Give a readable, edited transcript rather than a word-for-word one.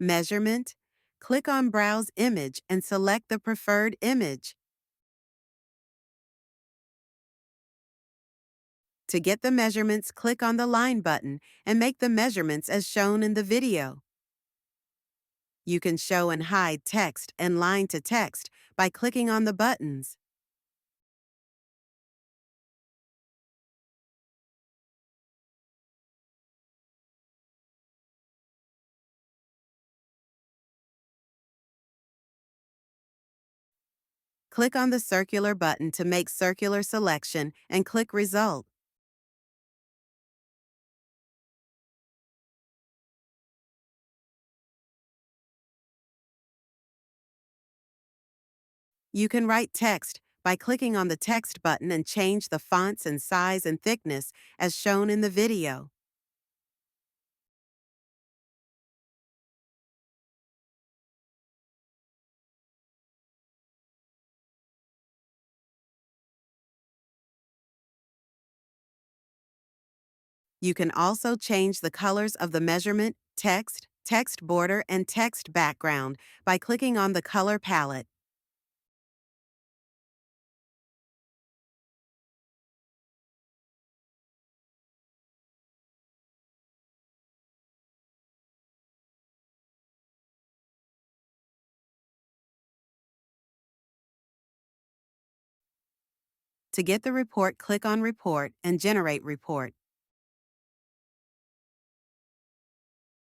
Measurement. Click on Browse Image and select the preferred image. To get the measurements, click on the line button and make the measurements as shown in the video. You can show and hide text and line to text by clicking on the buttons. Click on the circular button to make circular selection and click Result. You can write text by clicking on the Text button and change the fonts and size and thickness as shown in the video. You can also change the colors of the measurement, text, text border, and text background by clicking on the color palette. To get the report, click on Report and Generate Report.